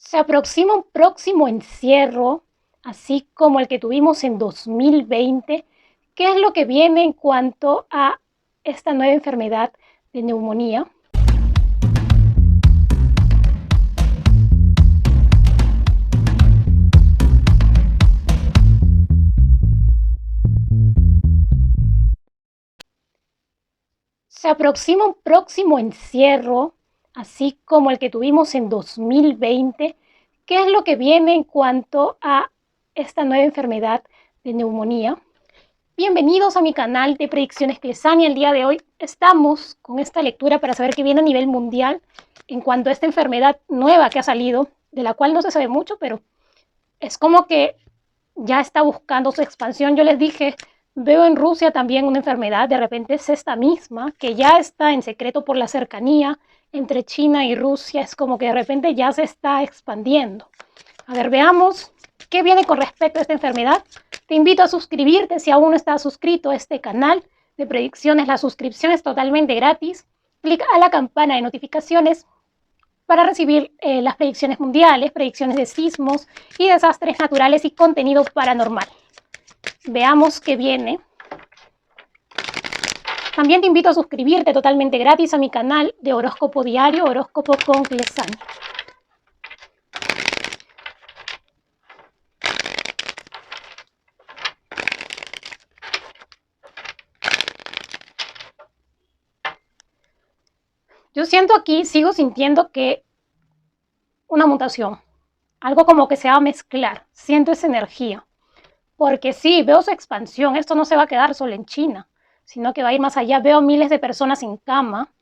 Se aproxima un próximo encierro, así como el que tuvimos en 2020. ¿Qué es lo que viene en cuanto a esta nueva enfermedad de neumonía? Se aproxima un próximo encierro, así como el que tuvimos en 2020. ¿Qué es lo que viene en cuanto a esta nueva enfermedad de neumonía? Bienvenidos a mi canal de Predicciones Clesania. El día de hoy estamos con esta lectura para saber qué viene a nivel mundial en cuanto a esta enfermedad nueva que ha salido, de la cual no se sabe mucho, pero es como que ya está buscando su expansión. Yo les dije, veo en Rusia también una enfermedad, de repente es esta misma, que ya está en secreto por la cercanía entre China y Rusia, es como que de repente ya se está expandiendo. A ver, veamos qué viene con respecto a esta enfermedad. Te invito a suscribirte si aún no estás suscrito a este canal de predicciones. La suscripción es totalmente gratis. Clic a la campana de notificaciones para recibir las predicciones mundiales, predicciones de sismos y desastres naturales y contenido paranormal. Veamos qué viene. También te invito a suscribirte totalmente gratis a mi canal de horóscopo diario, Horóscopo con Clesania. Yo siento aquí, sigo sintiendo que una mutación, algo como que se va a mezclar, siento esa energía, porque sí, veo su expansión, esto no se va a quedar solo en China, sino que va a ir más allá. Veo miles de personas en cama,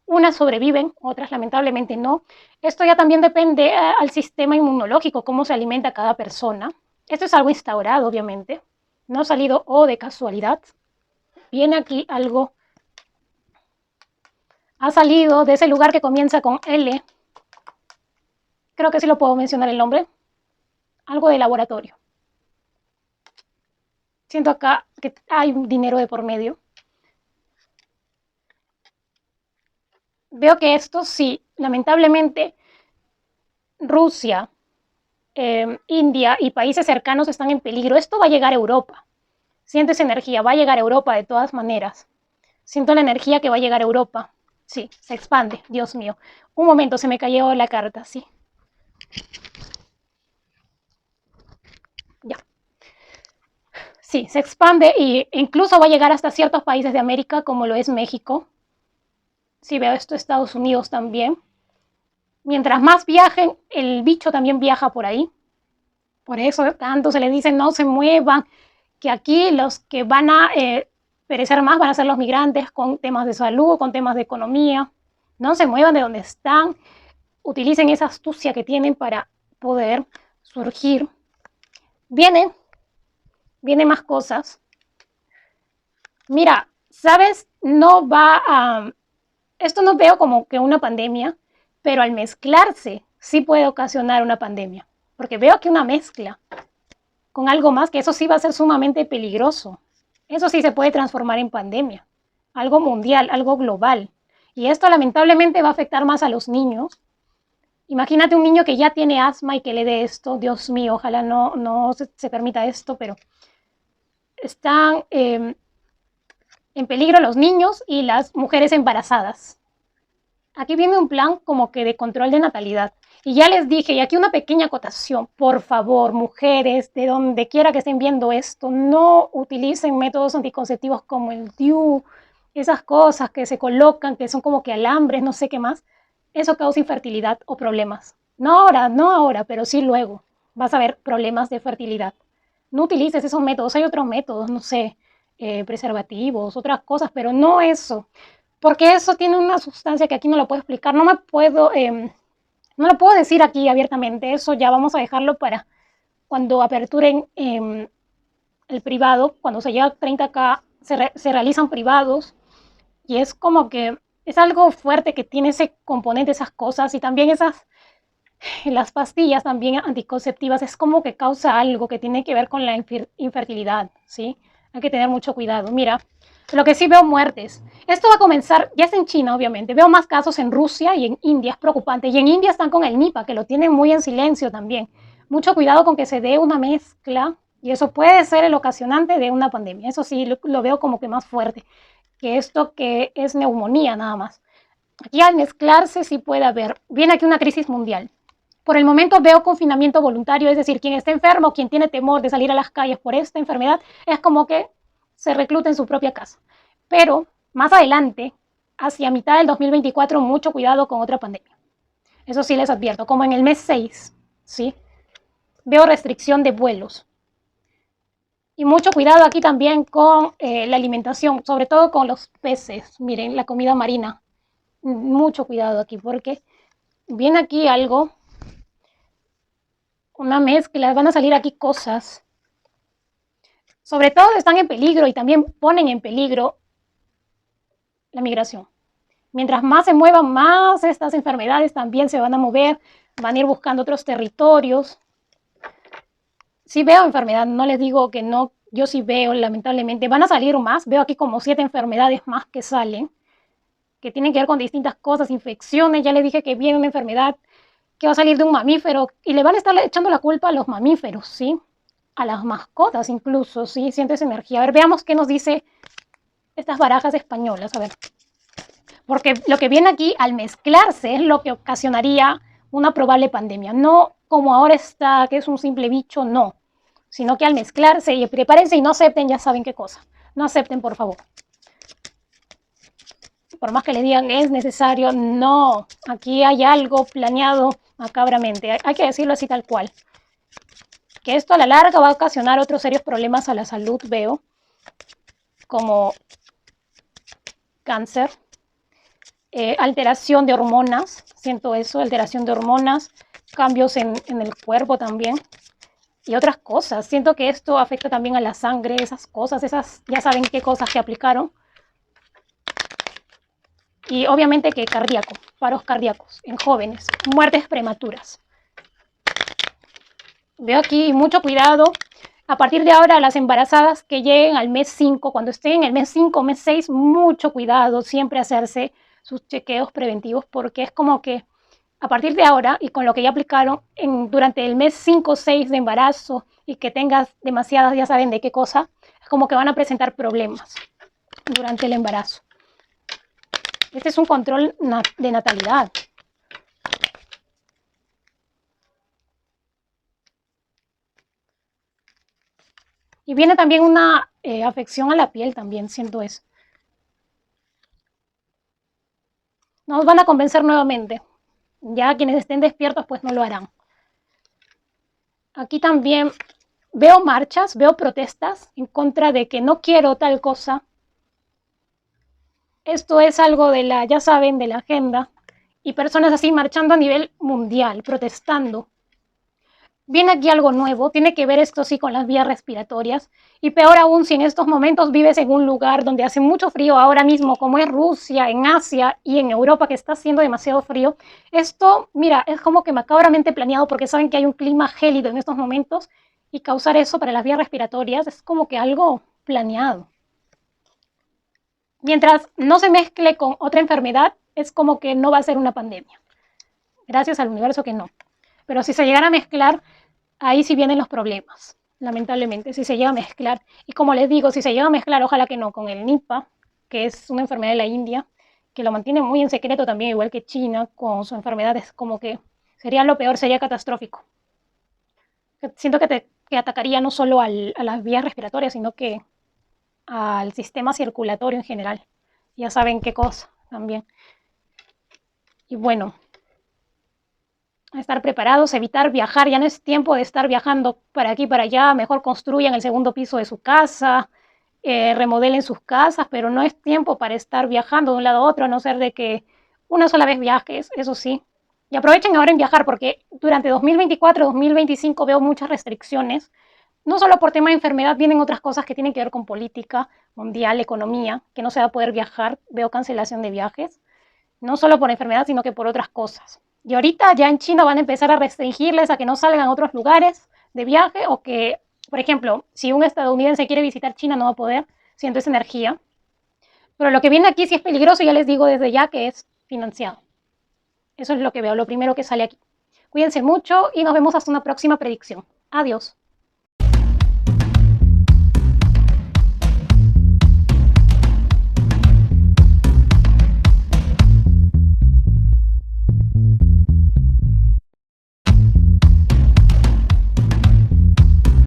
unas sobreviven, otras lamentablemente no. Esto ya también depende al sistema inmunológico, cómo se alimenta cada persona. Esto es algo instaurado, obviamente, no ha salido de casualidad. Viene aquí algo, ha salido de ese lugar que comienza con L. Creo que sí lo puedo mencionar el nombre. Algo de laboratorio. Siento acá que hay dinero de por medio. Veo que esto sí, lamentablemente, Rusia, India y países cercanos están en peligro. Esto va a llegar a Europa. Siento esa energía, va a llegar a Europa de todas maneras. Siento la energía que va a llegar a Europa. Sí, se expande, Dios mío. Un momento, se me cayó la carta, sí. Ya. Sí, se expande e incluso va a llegar hasta ciertos países de América, como lo es México. Sí, veo esto, Estados Unidos también. Mientras más viajen, el bicho también viaja por ahí. Por eso tanto se les dice no se muevan, que aquí los que van a perecer más van a ser los migrantes con temas de salud, con temas de economía. No se muevan de donde están, utilicen esa astucia que tienen para poder surgir. Vienen más cosas. Mira, ¿sabes? No va a... Esto no veo como que una pandemia, pero al mezclarse sí puede ocasionar una pandemia. Porque veo que una mezcla con algo más, que eso sí va a ser sumamente peligroso. Eso sí se puede transformar en pandemia. Algo mundial, algo global. Y esto lamentablemente va a afectar más a los niños. Imagínate un niño que ya tiene asma y que le dé esto. Dios mío, ojalá no se permita esto, pero están en peligro los niños y las mujeres embarazadas. Aquí viene un plan como que de control de natalidad. Y ya les dije, y aquí una pequeña acotación, por favor, mujeres, de donde quiera que estén viendo esto, no utilicen métodos anticonceptivos como el DIU, esas cosas que se colocan, que son como que alambres, no sé qué más. Eso causa infertilidad o problemas. No ahora, pero sí luego. Vas a ver problemas de fertilidad. No utilices esos métodos, hay otros métodos, no sé, preservativos, otras cosas, pero no eso. Porque eso tiene una sustancia que aquí no lo puedo explicar, no lo puedo decir aquí abiertamente, eso ya vamos a dejarlo para cuando aperturen el privado, cuando se llega a 30K, se realizan privados y es como que es algo fuerte que tiene ese componente, esas cosas y también las pastillas también anticonceptivas, es como que causa algo que tiene que ver con la infertilidad, ¿sí? Hay que tener mucho cuidado. Mira, Lo que sí veo muertes. Esto va a comenzar, ya es en China, obviamente. Veo más casos en Rusia y en India, es preocupante. Y en India están con el Nipah, que lo tienen muy en silencio también. Mucho cuidado con que se dé una mezcla, y eso puede ser el ocasionante de una pandemia. Eso sí, lo veo como que más fuerte que esto que es neumonía nada más. Aquí al mezclarse sí puede haber. Viene aquí una crisis mundial. Por el momento veo confinamiento voluntario, es decir, quien está enfermo, quien tiene temor de salir a las calles por esta enfermedad, es como que se recluta en su propia casa. Pero más adelante, hacia mitad del 2024, mucho cuidado con otra pandemia. Eso sí les advierto, como en el mes 6, ¿sí? Veo restricción de vuelos. Y mucho cuidado aquí también con la alimentación, sobre todo con los peces. Miren, la comida marina. Mucho cuidado aquí porque viene aquí algo, una mezcla, van a salir aquí cosas. Sobre todo están en peligro y también ponen en peligro la migración. Mientras más se muevan, más estas enfermedades también se van a mover, van a ir buscando otros territorios. Sí veo enfermedad, no les digo que no, yo sí veo, lamentablemente. Van a salir más, veo aquí como 7 enfermedades más que salen, que tienen que ver con distintas cosas, infecciones. Ya les dije que viene una enfermedad que va a salir de un mamífero y le van a estar echando la culpa a los mamíferos, ¿sí? A las mascotas incluso, ¿sí? Siente esa energía. A ver, veamos qué nos dice estas barajas españolas, a ver. Porque lo que viene aquí al mezclarse es lo que ocasionaría una probable pandemia. No como ahora está, que es un simple bicho, no. Sino que al mezclarse, y prepárense y no acepten, ya saben qué cosa. No acepten, por favor. Por más que les digan es necesario, no. Aquí hay algo planeado macabramente. Hay que decirlo así tal cual. Que esto a la larga va a ocasionar otros serios problemas a la salud, veo. Como cáncer, alteración de hormonas, siento eso, alteración de hormonas, cambios en el cuerpo también y otras cosas. Siento que esto afecta también a la sangre, esas cosas, esas ya saben qué cosas que aplicaron. Y obviamente que cardíaco, paros cardíacos en jóvenes, muertes prematuras. Veo aquí mucho cuidado. A partir de ahora, las embarazadas que lleguen al mes 5, cuando estén en el mes 5, mes 6, mucho cuidado, siempre hacerse sus chequeos preventivos, porque es como que a partir de ahora, y con lo que ya aplicaron, durante el mes 5 o 6 de embarazo, y que tengas demasiadas, ya saben de qué cosa, es como que van a presentar problemas durante el embarazo. Este es un control de natalidad. Y viene también una afección a la piel, también siento eso. Nos van a convencer nuevamente. Ya quienes estén despiertos pues no lo harán. Aquí también veo marchas, veo protestas en contra de que no quiero tal cosa. Esto es algo de la, ya saben, de la agenda. Y personas así marchando a nivel mundial, protestando. Viene aquí algo nuevo, tiene que ver esto sí con las vías respiratorias y peor aún si en estos momentos vives en un lugar donde hace mucho frío ahora mismo, como es Rusia, en Asia y en Europa que está haciendo demasiado frío. Esto, mira, es como que macabramente planeado porque saben que hay un clima gélido en estos momentos y causar eso para las vías respiratorias es como que algo planeado. Mientras no se mezcle con otra enfermedad, es como que no va a ser una pandemia. Gracias al universo que no. Pero si se llegara a mezclar, ahí sí vienen los problemas, lamentablemente, si se llega a mezclar. Y como les digo, si se llega a mezclar, ojalá que no, con el Nipah, que es una enfermedad de la India, que lo mantiene muy en secreto también, igual que China, con su enfermedad, es como que sería lo peor, sería catastrófico. Siento que atacaría no solo a las vías respiratorias, sino que al sistema circulatorio en general. Ya saben qué cosa también. Y bueno, estar preparados, evitar viajar, ya no es tiempo de estar viajando para aquí, para allá, mejor construyan el segundo piso de su casa, remodelen sus casas, pero no es tiempo para estar viajando de un lado a otro, a no ser de que una sola vez viajes, eso sí. Y aprovechen ahora en viajar, porque durante 2024, 2025 veo muchas restricciones, no solo por tema de enfermedad, vienen otras cosas que tienen que ver con política mundial, economía, que no se va a poder viajar, veo cancelación de viajes, no solo por enfermedad, sino que por otras cosas. Y ahorita ya en China van a empezar a restringirles a que no salgan a otros lugares de viaje o que, por ejemplo, si un estadounidense quiere visitar China no va a poder, siendo esa energía. Pero lo que viene aquí sí es peligroso, ya les digo desde ya que es financiado. Eso es lo que veo, lo primero que sale aquí. Cuídense mucho y nos vemos hasta una próxima predicción. Adiós.